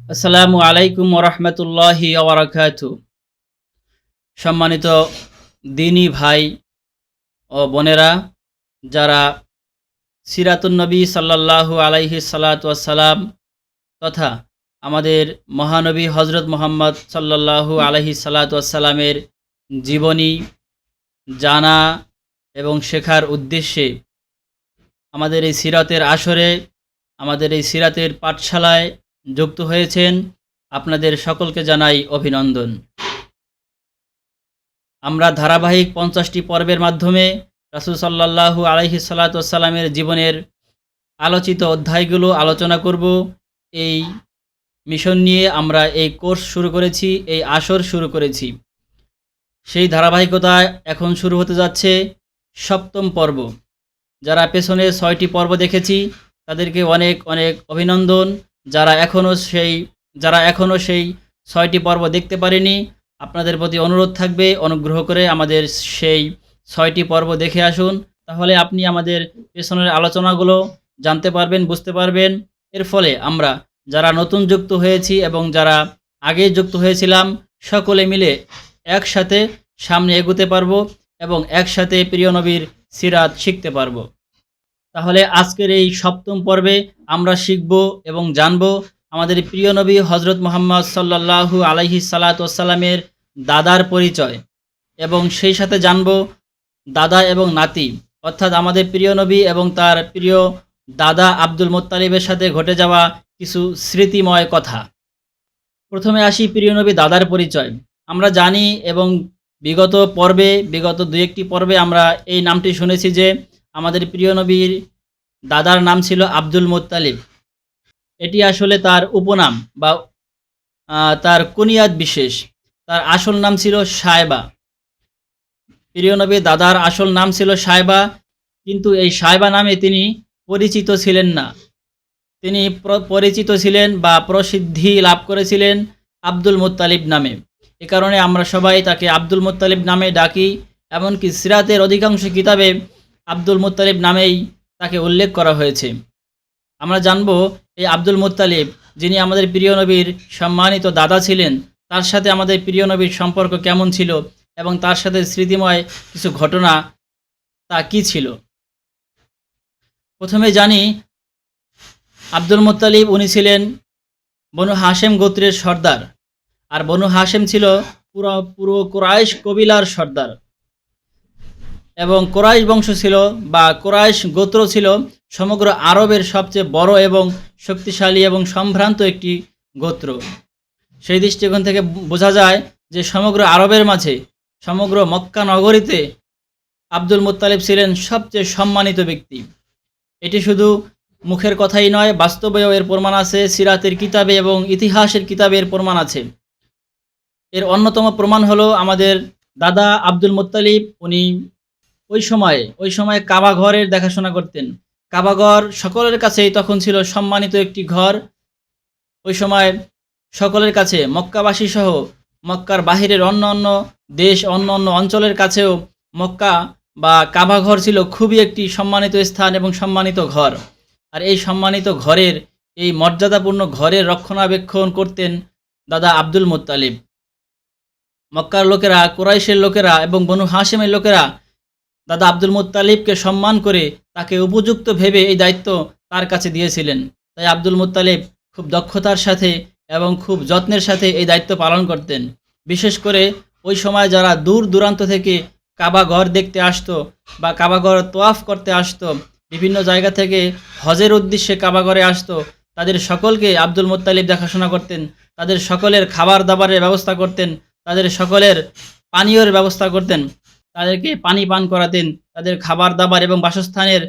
আসসালামু আলাইকুম ওরহমতুল্লাহি ওবরাকাতু। সম্মানিত দিনী ভাই ও বোনেরা, যারা সিরাতুন নবী সাল্লাল্লাহু আলাইহি সাল্লাতু ওয়াসসালাম তথা আমাদের মহানবী হজরত মুহাম্মদ সাল্লাল্লাহু আলাইহি সাল্লাতু ওয়াসসালামের জীবনী জানা এবং শেখার উদ্দেশ্যে আমাদের এই সিরাতের আসরে, আমাদের এই সিরাতের পাঠশালায় যুক্ত হয়েছেন, আপনাদের সকলকে জানাই অভিনন্দন। আমরা ধারাবাহিক ৫০টি পর্বের মাধ্যমে রাসূল সাল্লাল্লাহু আলাইহি সাল্লাতু ওয়াসসালামের জীবনের আলোচিত অধ্যায়গুলো আলোচনা করব। এই মিশন নিয়ে আমরা এই কোর্স শুরু করেছি, এই আসর শুরু করেছি। সেই ধারাবাহিকতায় এখন শুরু হতে যাচ্ছে ৭ম পর্ব। যারা পেছনে ৬টি পর্ব দেখেছি তাদেরকে অনেক অনেক অভিনন্দন। যারা এখনও সেই ৬টি পর্ব দেখতে পারেনি, আপনাদের প্রতি অনুরোধ থাকবে অনুগ্রহ করে আমাদের সেই ৬টি পর্ব দেখে আসুন। তাহলে আপনি আমাদের পেছনের আলোচনাগুলো জানতে পারবেন, বুঝতে পারবেন। এর ফলে আমরা যারা নতুন যুক্ত হয়েছি এবং যারা আগে যুক্ত হয়েছিলাম সকলে মিলে একসাথে সামনে এগোতে পারবো এবং একসাথে প্রিয় নবীর সিরাত শিখতে পারবো। তাহলে আজকের এই ৭ম পর্বে আমরা শিখব এবং জানব আমাদের প্রিয় নবী হজরত মুহাম্মদ সাল্লাল্লাহু আলাইহি সাল্লাতু ওয়াসসালামের দাদার পরিচয় এবং সেই সাথে জানব দাদা এবং নাতি, অর্থাৎ আমাদের প্রিয় নবী এবং তার প্রিয় দাদা আব্দুল মুত্তালিবের সাথে ঘটে যাওয়া কিছু স্মৃতিময় কথা। প্রথমে আসি প্রিয় নবী দাদার পরিচয়। আমরা জানি এবং বিগত ২-১টি পর্বে আমরা এই নামটি শুনেছি যে আমাদের প্রিয় নবীর দাদার নাম ছিল আব্দুল মুত্তালিব। এটি আসলে তার উপনাম বা তার কুনিয়াত বিশেষ। তার আসল নাম ছিল সায়বা। প্রিয় নবীর দাদার আসল নাম ছিল সায়বা, কিন্তু এই সায়বা নামে তিনি পরিচিত ছিলেন না। তিনি পরিচিত ছিলেন বা প্রসিদ্ধি লাভ করেছিলেন আব্দুল মুত্তালিব নামে। এ কারণে আমরা সবাই তাকে আব্দুল মুত্তালিব নামে ডাকি। এমনকি সিরাতের অধিকাংশ কিতাবে আব্দুল মুত্তালিব নামেই তাকে উল্লেখ করা হয়েছে। আমরা জানব এই আব্দুল মুত্তালিব, যিনি আমাদের প্রিয় নবীর সম্মানিত দাদা ছিলেন, তার সাথে আমাদের প্রিয় নবীর সম্পর্ক কেমন ছিল এবং তার সাথে স্মৃতিময় কিছু ঘটনা তা কী ছিল। প্রথমে জানি আব্দুল মুত্তালিব উনি ছিলেন বনু হাশেম গোত্রের সর্দার। আর বনু হাশেম ছিল পুরো কুরাইশ কবিলার সর্দার এবং কুরাইশ বংশ ছিল বা কুরাইশ গোত্র ছিল সমগ্র আরবের সবচেয়ে বড় এবং শক্তিশালী এবং সম্ভ্রান্ত একটি গোত্র। সেই দৃষ্টিকোণ থেকে বোঝা যায় যে সমগ্র আরবের মাঝে, সমগ্র মক্কা নগরীতে আব্দুল মুত্তালিব ছিলেন সবচেয়ে সম্মানিত ব্যক্তি। এটি শুধু মুখের কথাই নয়, বাস্তবেও এর প্রমাণ আছে। সিরাতের কিতাবে এবং ইতিহাসের কিতাবে এর প্রমাণ আছে। এর অন্যতম প্রমাণ হলো আমাদের দাদা আব্দুল মুত্তালিব। উনি ওই সময়ে কাবা ঘরের দেখাশোনা করতেন। কাবা ঘর সকলের কাছেই তখন ছিল সম্মানিত একটি ঘর। ওই সময় সকলের কাছে, মক্কাবাসী সহ মক্কার বাহিরের অন্য দেশ, অন্য অঞ্চলের কাছেও মক্কা বা কাবা ঘর ছিল খুবই একটি সম্মানিত স্থান এবং সম্মানিত ঘর। আর এই সম্মানিত ঘরের, এই মর্যাদাপূর্ণ ঘরের রক্ষণাবেক্ষণ করতেন দাদা আব্দুল মুত্তালিব। মক্কার লোকেরা, কুরাইশের লোকেরা এবং বনু হাশেমের লোকেরা দাদা আব্দুল মুত্তালিবকে সম্মান করে তাকে উপযুক্ত ভেবে এই দায়িত্ব তার কাছে দিয়েছিলেন। তাই আব্দুল মুত্তালিব খুব দক্ষতার সাথে এবং খুব যত্নের সাথে এই দায়িত্ব পালন করতেন। বিশেষ করে ওই সময় যারা দূর দূরান্ত থেকে কাবা ঘর দেখতে আসতো বা কাবা ঘর তোয়াফ করতে আসতো, বিভিন্ন জায়গা থেকে হজের উদ্দেশ্যে কাবা ঘরে আসতো, তাদের সকলকে আব্দুল মুত্তালিব দেখাশোনা করতেন। তাদের সকলের খাবার দাবারের ব্যবস্থা করতেন, তাদের সকলের পানীয়ের ব্যবস্থা করতেন, তাদেরকে পানি পান করাতেন, তাদের খাবার দাবার এবং বাসস্থানের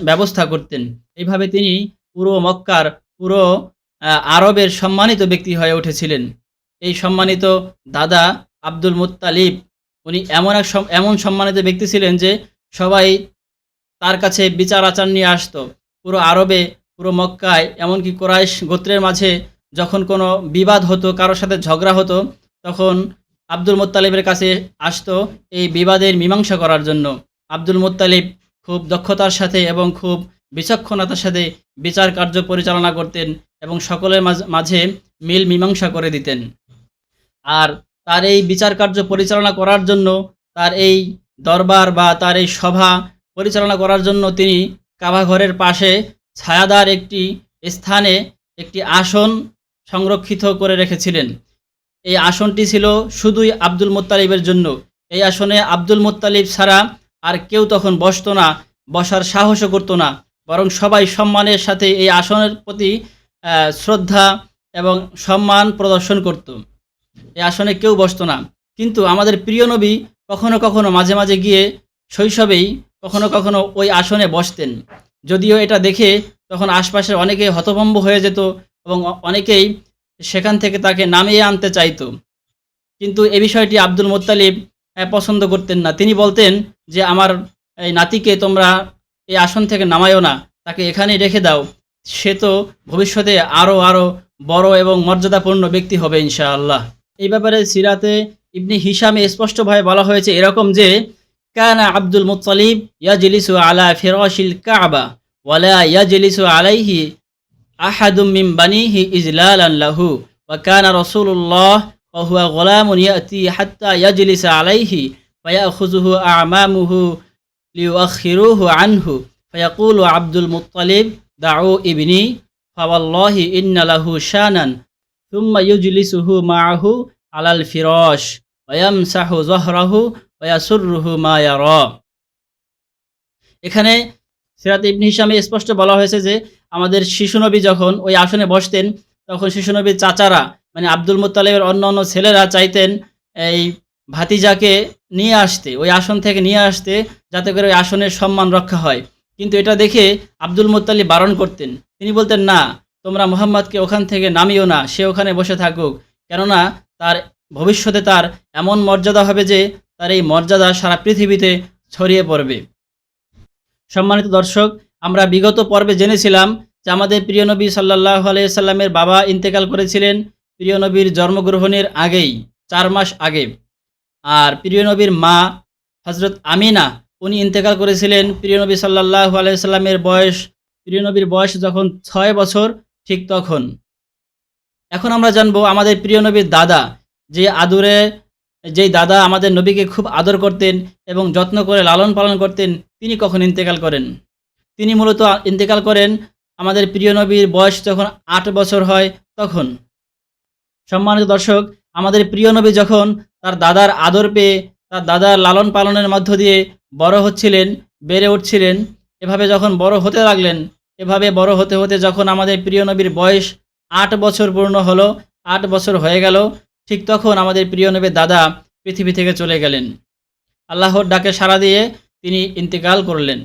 ব্যবস্থা করতেন। এইভাবে তিনি পুরো মক্কার, পুরো আরবের সম্মানিত ব্যক্তি হয়ে উঠেছিলেন। এই সম্মানিত দাদা আব্দুল মুত্তালিব উনি এমন সম্মানিত ব্যক্তি ছিলেন যে সবাই তার কাছে বিচার আচার নিয়ে আসতো। পুরো আরবে, পুরো মক্কায়, এমনকি কুরাইশ গোত্রের মাঝে যখন কোনো বিবাদ হতো, কারোর সাথে ঝগড়া হতো, তখন আব্দুল মুত্তালিবের কাছে আসতো এই বিবাদের মীমাংসা করার জন্য। আব্দুল মুত্তালিব খুব দক্ষতার সাথে এবং খুব বিচক্ষণতার সাথে বিচার কার্য পরিচালনা করতেন এবং সকলের মাঝে মিল মীমাংসা করে দিতেন। আর তার এই বিচার কার্য পরিচালনা করার জন্য, তার এই দরবার বা তার এই সভা পরিচালনা করার জন্য তিনি কাবা ঘরের পাশে ছায়াদার একটি স্থানে একটি আসন সংরক্ষিত করে রেখেছিলেন। এই আসনটি ছিল শুধুই আব্দুল মুত্তালিবের জন্য। এই আসনে আব্দুল মুত্তালিব ছাড়া আর কেউ তখন বসতো না, বসার সাহসও করতো না। বরং সবাই সম্মানের সাথে এই আসনের প্রতি শ্রদ্ধা এবং সম্মান প্রদর্শন করত। এই আসনে কেউ বসতো না। কিন্তু আমাদের প্রিয় নবী কখনো কখনো মাঝে মাঝে গিয়ে শৈশবেই কখনো কখনো ওই আসনে বসতেন। যদিও এটা দেখে তখন আশপাশের অনেকে হতভম্ব হয়ে যেত এবং অনেকেই সেখান থেকে তাকে নামিয়ে আনতে চাইতো। কিন্তু এ বিষয়টি আব্দুল মুত্তালিব পছন্দ করতেন না। তিনি বলতেন যে, আমার এই নাতিকে তোমরা এই আসন থেকে নামায়ও না, তাকে এখানেই রেখে দাও। সে তো ভবিষ্যতে আরও বড় এবং মর্যাদাপূর্ণ ব্যক্তি হবে ইনশাআল্লাহ। এই ব্যাপারে সিরাতে ইবনে হিশামে স্পষ্টভাবে বলা হয়েছে এরকম যে, কানা আব্দুল মুত্তালিব ইয়াজলিসু আলা ফিরাশিল কাবা ওয়ালা ইয়াজলিসু আলাইহি আহাদুম মিন বানিহি ইজলালান লাহু ওয়া কানা রাসূলুল্লাহ ওয়া হুয়া গুলামুন ইয়াতি হাত্তা ইয়াজলিসা আলাইহি ফায়াখুযুহু আমামুহু লিউআখিরুহু আনহু ফায়াকুলু আব্দুল মুত্তালিব দাউ ইবনি ফাওয়াল্লাহি ইন্না লাহু শানান সুম্মা ইউজলিসুহু মাআহু আলাল ফিরাশ ওয়া ইয়ামসাহু যহরাহু ওয়া ইয়াসুররুহু মা ইয়ারা। এখানে সিরাতে ইবনে হিশামে স্পষ্ট বলা হয়েছে যে, আমাদের শিশুনবী যখন ওই আসনে বসতেন তখন শিশুনবীর চাচারা মানে আব্দুল মুত্তালিবের অন্য ছেলেরা চাইতেন এই ভাতিজাকে নিয়ে আসতে, ওই আসন থেকে নিয়ে আসতে, যাতে করে ওই আসনের সম্মান রক্ষা হয়। কিন্তু এটা দেখে আব্দুল মুত্তালিব বারণ করতেন। তিনি বলতেন, না, তোমরা মুহাম্মদকে ওখান থেকে নামিও না, সে ওখানে বসে থাকুক। কেননা তার ভবিষ্যতে তার এমন মর্যাদা হবে যে তার এই মর্যাদা সারা পৃথিবীতে ছড়িয়ে পড়বে। সম্মানিত দর্শক, আমরা বিগত পর্বে জেনেছিলাম যে আমাদের প্রিয় নবী সাল্লাল্লাহু আলাইহি সাল্লামের বাবা ইন্তেকাল করেছিলেন প্রিয় নবীর জন্মগ্রহণের আগেই, 4 মাস আগে। আর প্রিয় নবীর মা হযরত আমিনা উনি ইন্তেকাল করেছিলেন প্রিয় নবী সাল্লাল্লাহু আলাইহি সাল্লামের প্রিয় নবীর বয়স যখন 6 বছর ঠিক তখন। এখন আমরা জানবো আমাদের প্রিয় নবীর দাদা, যেই দাদা আমাদের নবীকে খুব আদর করতেন এবং যত্ন করে লালন পালন করতেন, তিনি কখন ইন্তেকাল করেন। তিনি মূলত ইন্তেকাল করেন আমাদের প্রিয় নবীর বয়স যখন 8 বছর হয় তখন। সম্মানিত দর্শক, আমাদের প্রিয় নবী যখন তার দাদার আদর পেয়ে, তার দাদার লালন পালনের মধ্য দিয়ে বড় হচ্ছিলেন, বেড়ে উঠছিলেন, এভাবে যখন বড় হতে লাগলেন, এভাবে বড় হতে হতে যখন আমাদের প্রিয় নবীর বয়স 8 বছর পূর্ণ হলো, 8 বছর হয়ে গেল, ঠিক তখন আমাদের প্রিয় নবীর দাদা পৃথিবী থেকে চলে গেলেন। আল্লাহর ডাকে সাড়া দিয়ে তিনি ইন্তেকাল করলেন।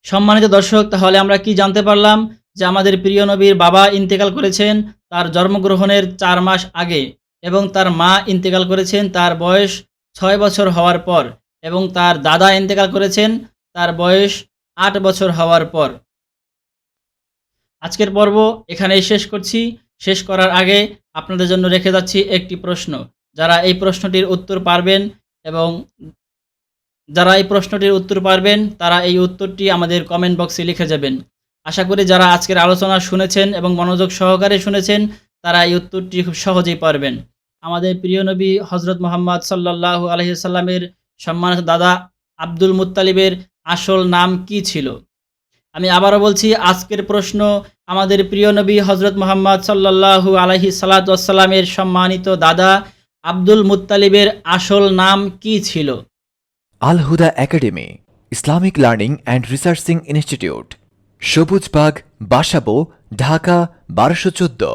সম্মানিত দর্শক, তাহলে আমরা কি জানতে পারলাম যে আমাদের প্রিয় নবীর বাবা ইন্তেকাল করেছেন তার জন্মগ্রহণের 4 মাস আগে, এবং তার মা ইন্তেকাল করেছেন তার বয়স 6 বছর হওয়ার পর, এবং তার দাদা ইন্তেকাল করেছেন তার বয়স 8 বছর হওয়ার পর। আজকের পর্ব এখানেই শেষ করছি। শেষ করার আগে আপনাদের জন্য রেখে যাচ্ছি একটি প্রশ্ন। যারা এই প্রশ্নটির উত্তর পারবেন তারা এই উত্তরটি আমাদের কমেন্ট বক্সে লিখে যাবেন। আশা করি যারা আজকের আলোচনা শুনেছেন এবং মনোযোগ সহকারে শুনেছেন তারা এই উত্তরটি খুব সহজেই পারবেন। আমাদের প্রিয় নবী হযরত মুহাম্মদ সাল্লাল্লাহু আলাইহি সাল্লামের সম্মানিত দাদা আব্দুল মুত্তালিবের আসল নাম কি ছিল? আমি আবারও বলছি, আজকের প্রশ্ন, আমাদের প্রিয় নবী হযরত মুহাম্মদ সাল্লাল্লাহু আলাইহি সাল্লাতু ওয়াস সালামের সম্মানিত দাদা আব্দুল মুত্তালিবের আসল নাম কি ছিল? Al Huda Academy, Islamic Learning and Researching Institute, Sabujbag, Basabo, Dhaka 1214।